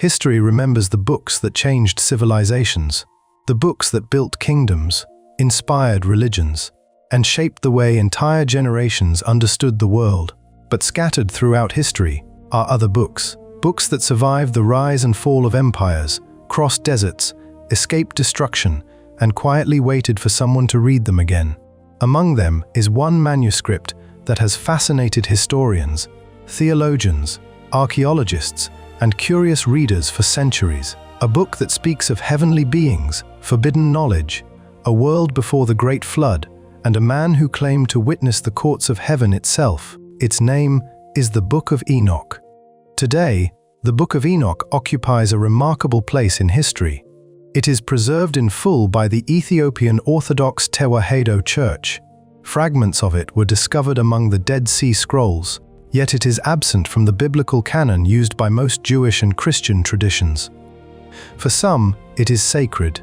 History remembers the books that changed civilizations, the books that built kingdoms, inspired religions, and shaped the way entire generations understood the world. But scattered throughout history are other books, books that survived the rise and fall of empires, crossed deserts, escaped destruction, and quietly waited for someone to read them again. Among them is one manuscript that has fascinated historians, theologians, archaeologists, and curious readers for centuries. A book that speaks of heavenly beings, forbidden knowledge, a world before the Great Flood, and a man who claimed to witness the courts of heaven itself. Its name is the Book of Enoch. Today, the Book of Enoch occupies a remarkable place in history. It is preserved in full by the Ethiopian Orthodox Tewahedo Church. Fragments of it were discovered among the Dead Sea Scrolls, yet it is absent from the biblical canon used by most Jewish and Christian traditions. For some, it is sacred.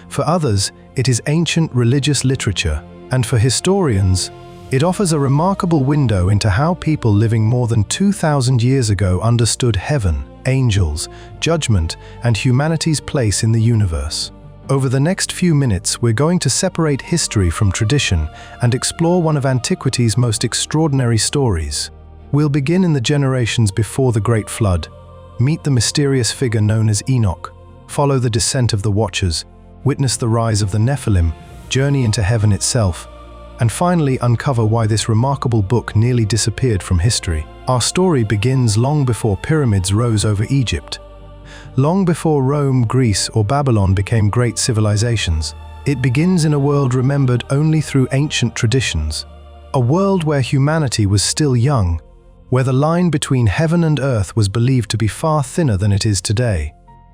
For others, it is ancient religious literature. And for historians, it offers a remarkable window into how people living more than 2,000 years ago understood heaven, angels, judgment, and humanity's place in the universe. Over the next few minutes, we're going to separate history from tradition and explore one of antiquity's most extraordinary stories. We'll begin in the generations before the Great Flood, meet the mysterious figure known as Enoch, follow the descent of the Watchers, witness the rise of the Nephilim, journey into heaven itself, and finally uncover why this remarkable book nearly disappeared from history. Our story begins long before pyramids rose over Egypt. Long before Rome, Greece, or Babylon became great civilizations. It begins in a world remembered only through ancient traditions. A world where humanity was still young, where the line between heaven and earth was believed to be far thinner than it is today.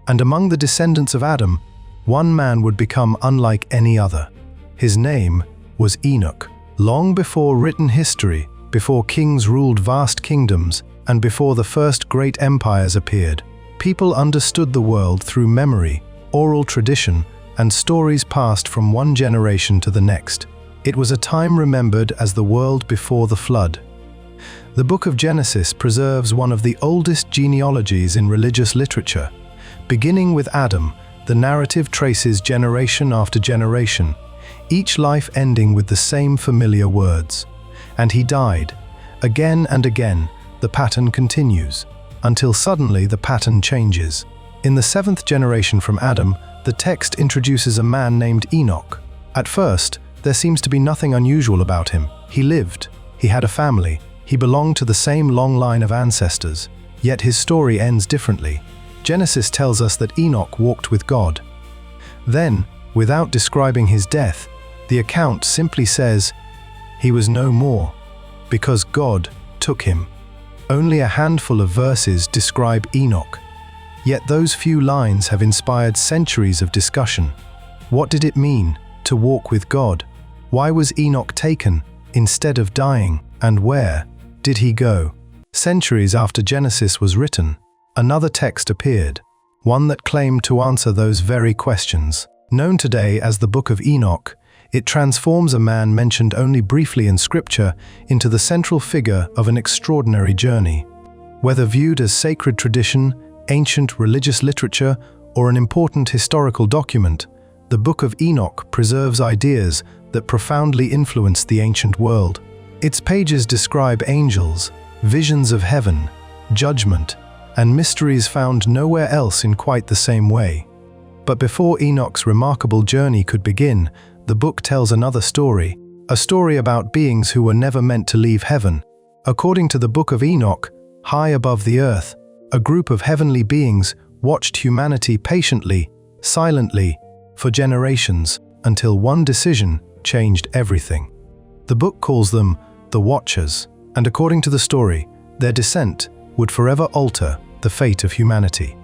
And among the descendants of Adam, one man would become unlike any other. His name was Enoch. Long before written history, before kings ruled vast kingdoms, and before the first great empires appeared, people understood the world through memory, oral tradition, and stories passed from one generation to the next. It was a time remembered as the world before the flood. The Book of Genesis preserves one of the oldest genealogies in religious literature. Beginning with Adam, the narrative traces generation after generation, each life ending with the same familiar words. And he died. Again and again, the pattern continues, until suddenly the pattern changes. In the seventh generation from Adam, the text introduces a man named Enoch. At first, there seems to be nothing unusual about him. He lived, he had a family, he belonged to the same long line of ancestors, yet his story ends differently. Genesis tells us that Enoch walked with God. Then, without describing his death, the account simply says, he was no more, because God took him. Only a handful of verses describe Enoch, yet those few lines have inspired centuries of discussion. What did it mean to walk with God? Why was Enoch taken instead of dying? And where did he go? Centuries after Genesis was written, another text appeared, one that claimed to answer those very questions. Known today as the Book of Enoch, it transforms a man mentioned only briefly in Scripture into the central figure of an extraordinary journey. Whether viewed as sacred tradition, ancient religious literature, or an important historical document, the Book of Enoch preserves ideas that profoundly influenced the ancient world. Its pages describe angels, visions of heaven, judgment, and mysteries found nowhere else in quite the same way. But before Enoch's remarkable journey could begin, the book tells another story, a story about beings who were never meant to leave heaven. According to the Book of Enoch, high above the earth, a group of heavenly beings watched humanity patiently, silently, for generations, until one decision changed everything. The book calls them the Watchers, and according to the story, their descent would forever alter the fate of humanity.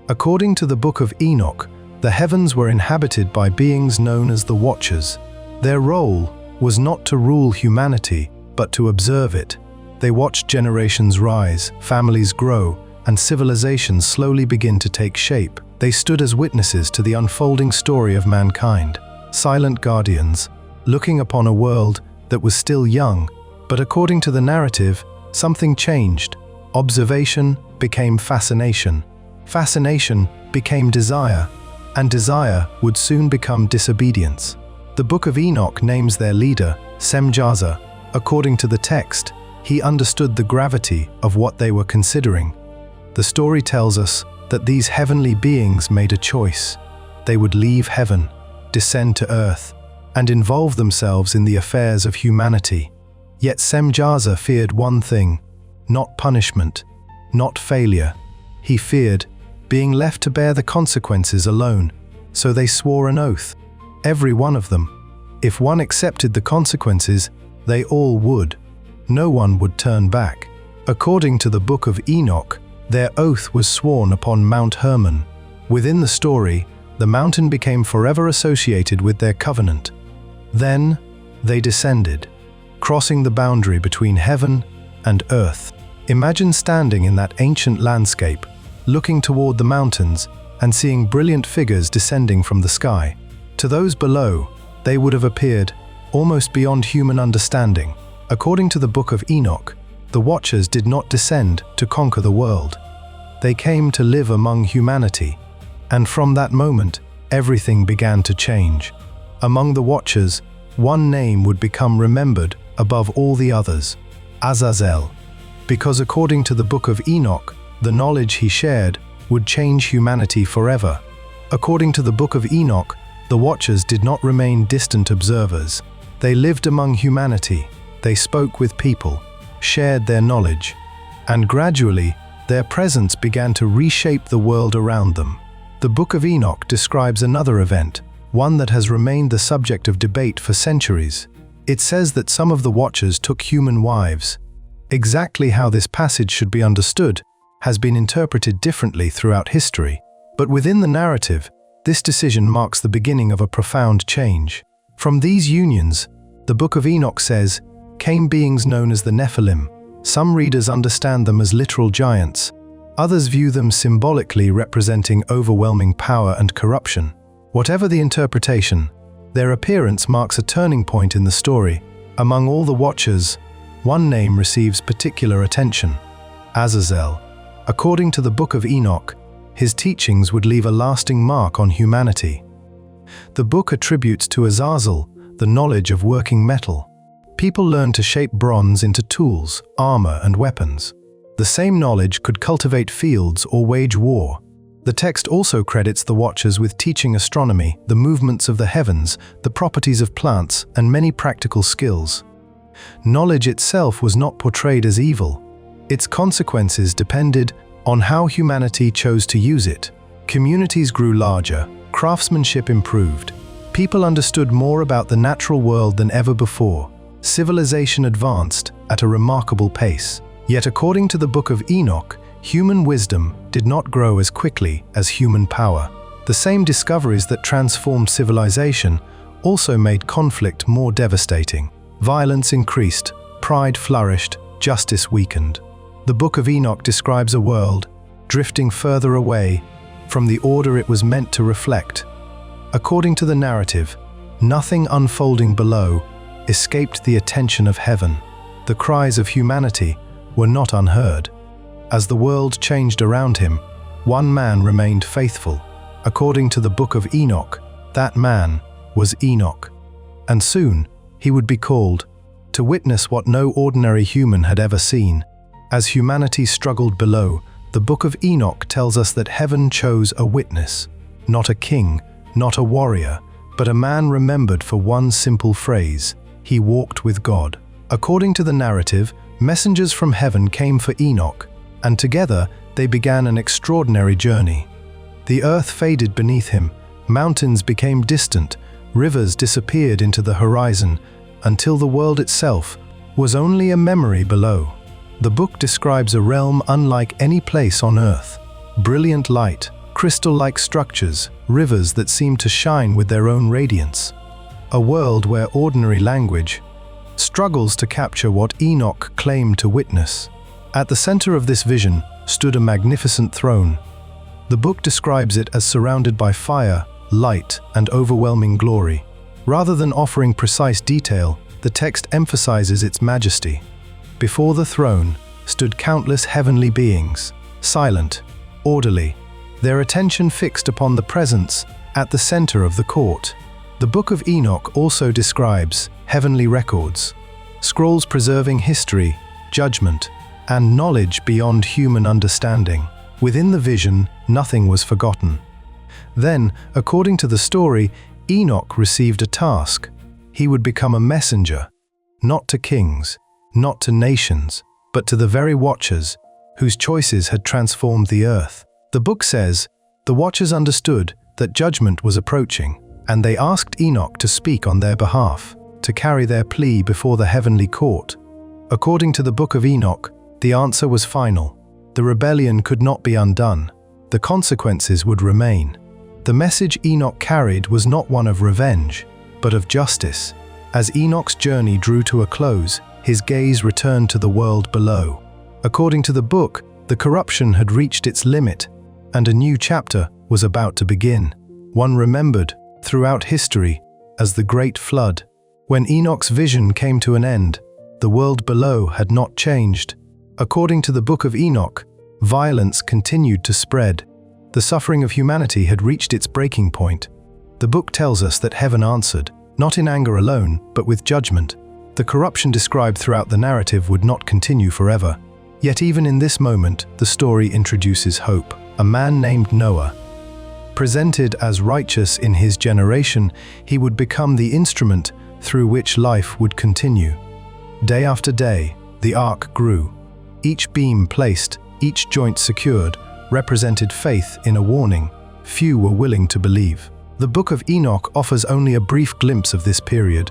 According to the Book of Enoch, the heavens were inhabited by beings known as the Watchers. Their role was not to rule humanity, but to observe it. They watched generations rise, families grow, and civilizations slowly begin to take shape. They stood as witnesses to the unfolding story of mankind, silent guardians, looking upon a world that was still young, but according to the narrative, something changed. Observation became fascination. Fascination became desire, and desire would soon become disobedience. The Book of Enoch names their leader, Semjaza. According to the text, he understood the gravity of what they were considering. The story tells us that these heavenly beings made a choice. They would leave heaven, descend to earth, and involve themselves in the affairs of humanity. Yet Semjaza feared one thing, not punishment, not failure. He feared being left to bear the consequences alone, so they swore an oath. Every one of them. If one accepted the consequences, they all would. No one would turn back. According to the Book of Enoch, their oath was sworn upon Mount Hermon. Within the story, the mountain became forever associated with their covenant. Then, they descended, crossing the boundary between heaven and earth. Imagine standing in that ancient landscape, looking toward the mountains and seeing brilliant figures descending from the sky. To those below, they would have appeared almost beyond human understanding. According to the Book of Enoch, the Watchers did not descend to conquer the world. They came to live among humanity, and from that moment, everything began to change. Among the Watchers, one name would become remembered above all the others: Azazel, because according to the Book of Enoch, the knowledge he shared would change humanity forever. According to the Book of Enoch, the Watchers did not remain distant observers. They lived among humanity, they spoke with people, shared their knowledge, and gradually, their presence began to reshape the world around them. The Book of Enoch describes another event, one that has remained the subject of debate for centuries. It says that some of the Watchers took human wives. Exactly how this passage should be understood has been interpreted differently throughout history, but within the narrative, this decision marks the beginning of a profound change. From these unions, the Book of Enoch says, came beings known as the Nephilim. Some readers understand them as literal giants. Others view them symbolically representing overwhelming power and corruption. Whatever the interpretation, their appearance marks a turning point in the story. Among all the Watchers, one name receives particular attention: Azazel. According to the Book of Enoch, his teachings would leave a lasting mark on humanity. The book attributes to Azazel the knowledge of working metal. People learned to shape bronze into tools, armor, and weapons. The same knowledge could cultivate fields or wage war. The text also credits the Watchers with teaching astronomy, the movements of the heavens, the properties of plants, and many practical skills. Knowledge itself was not portrayed as evil. Its consequences depended on how humanity chose to use it. Communities grew larger, craftsmanship improved. People understood more about the natural world than ever before. Civilization advanced at a remarkable pace. Yet according to the Book of Enoch, human wisdom did not grow as quickly as human power. The same discoveries that transformed civilization also made conflict more devastating. Violence increased, pride flourished, justice weakened. The Book of Enoch describes a world drifting further away from the order it was meant to reflect. According to the narrative, nothing unfolding below escaped the attention of heaven. The cries of humanity were not unheard. As the world changed around him, one man remained faithful. According to the Book of Enoch, that man was Enoch. And soon, he would be called to witness what no ordinary human had ever seen. As humanity struggled below, the Book of Enoch tells us that heaven chose a witness, not a king, not a warrior, but a man remembered for one simple phrase: he walked with God. According to the narrative, messengers from heaven came for Enoch, and together they began an extraordinary journey. The earth faded beneath him, mountains became distant, rivers disappeared into the horizon, until the world itself was only a memory below. The book describes a realm unlike any place on earth. Brilliant light, crystal-like structures, rivers that seemed to shine with their own radiance. A world where ordinary language struggles to capture what Enoch claimed to witness. At the center of this vision stood a magnificent throne. The book describes it as surrounded by fire, light, and overwhelming glory. Rather than offering precise detail, the text emphasizes its majesty. Before the throne stood countless heavenly beings, silent, orderly, their attention fixed upon the presence at the center of the court. The Book of Enoch also describes heavenly records, scrolls preserving history, judgment, and knowledge beyond human understanding. Within the vision, nothing was forgotten. Then, according to the story, Enoch received a task. He would become a messenger, not to kings, not to nations, but to the very watchers whose choices had transformed the earth. The book says, the watchers understood that judgment was approaching, and they asked Enoch to speak on their behalf, to carry their plea before the heavenly court. According to the Book of Enoch, the answer was final. The rebellion could not be undone. The consequences would remain. The message Enoch carried was not one of revenge, but of justice. As Enoch's journey drew to a close, his gaze returned to the world below. According to the book, the corruption had reached its limit, and a new chapter was about to begin. One remembered throughout history as the Great Flood. When Enoch's vision came to an end, the world below had not changed. According to the Book of Enoch, violence continued to spread. The suffering of humanity had reached its breaking point. The book tells us that heaven answered, not in anger alone, but with judgment. The corruption described throughout the narrative would not continue forever. Yet even in this moment, the story introduces hope. A man named Noah. Presented as righteous in his generation, he would become the instrument through which life would continue. Day after day, the ark grew. Each beam placed, each joint secured, represented faith in a warning. Few were willing to believe. The Book of Enoch offers only a brief glimpse of this period,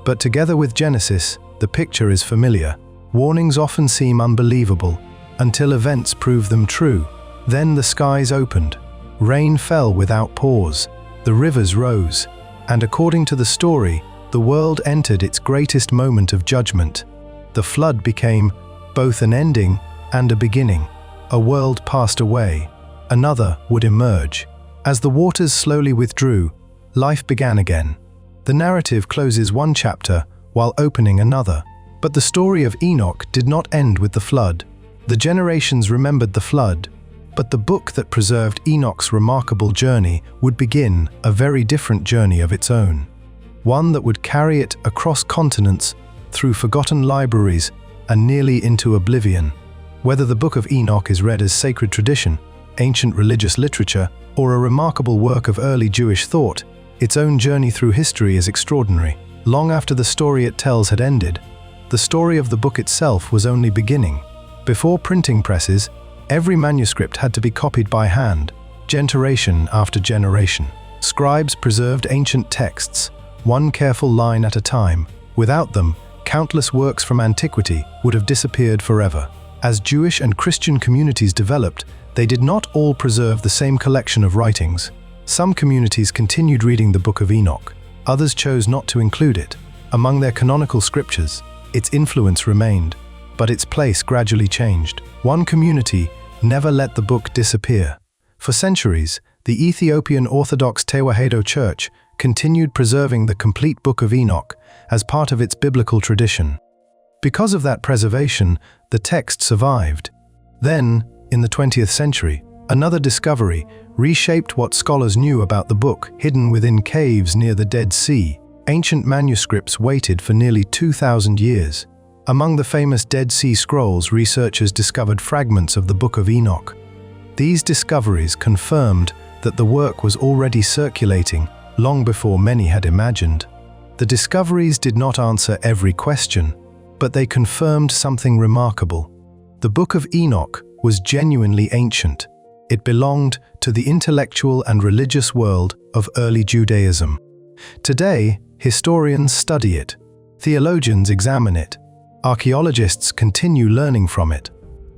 but together with Genesis, the picture is familiar. Warnings often seem unbelievable, until events prove them true. Then the skies opened. Rain fell without pause. The rivers rose. And according to the story, the world entered its greatest moment of judgment. The flood became both an ending and a beginning. A world passed away. Another would emerge. As the waters slowly withdrew, life began again. The narrative closes one chapter while opening another. But the story of Enoch did not end with the flood. The generations remembered the flood, but the book that preserved Enoch's remarkable journey would begin a very different journey of its own. One that would carry it across continents, through forgotten libraries, and nearly into oblivion. Whether the Book of Enoch is read as sacred tradition, ancient religious literature, or a remarkable work of early Jewish thought, its own journey through history is extraordinary. Long after the story it tells had ended, the story of the book itself was only beginning. Before printing presses, every manuscript had to be copied by hand, generation after generation. Scribes preserved ancient texts, one careful line at a time. Without them, countless works from antiquity would have disappeared forever. As Jewish and Christian communities developed, they did not all preserve the same collection of writings. Some communities continued reading the Book of Enoch. Others chose not to include it. Among their canonical scriptures, its influence remained, but its place gradually changed. One community never let the book disappear. For centuries, the Ethiopian Orthodox Tewahedo Church continued preserving the complete Book of Enoch as part of its biblical tradition. Because of that preservation, the text survived. Then, in the 20th century, another discovery reshaped what scholars knew about the book. Hidden within caves near the Dead Sea, ancient manuscripts waited for nearly 2,000 years. Among the famous Dead Sea Scrolls, researchers discovered fragments of the Book of Enoch. These discoveries confirmed that the work was already circulating long before many had imagined. The discoveries did not answer every question, but they confirmed something remarkable. The Book of Enoch was genuinely ancient. It belonged to the intellectual and religious world of early Judaism. Today, historians study it. Theologians examine it. Archaeologists continue learning from it.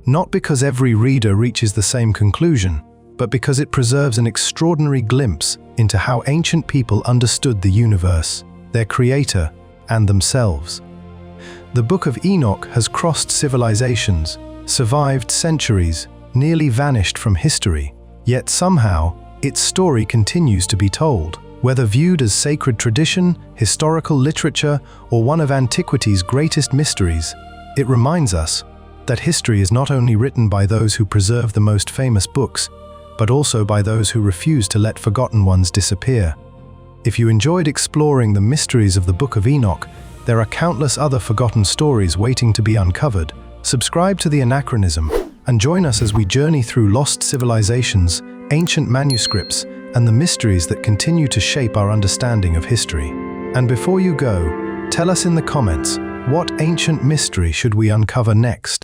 Not because every reader reaches the same conclusion, but because it preserves an extraordinary glimpse into how ancient people understood the universe, their creator, and themselves. The Book of Enoch has crossed civilizations, survived centuries, nearly vanished from history, yet somehow its story continues to be told. Whether viewed as sacred tradition, historical literature, or one of antiquity's greatest mysteries, it reminds us that history is not only written by those who preserve the most famous books, but also by those who refuse to let forgotten ones disappear. If you enjoyed exploring the mysteries of the Book of Enoch, there are countless other forgotten stories waiting to be uncovered. Subscribe to The Anachronism and join us as we journey through lost civilizations, ancient manuscripts, and the mysteries that continue to shape our understanding of history. And before you go, tell us in the comments, what ancient mystery should we uncover next?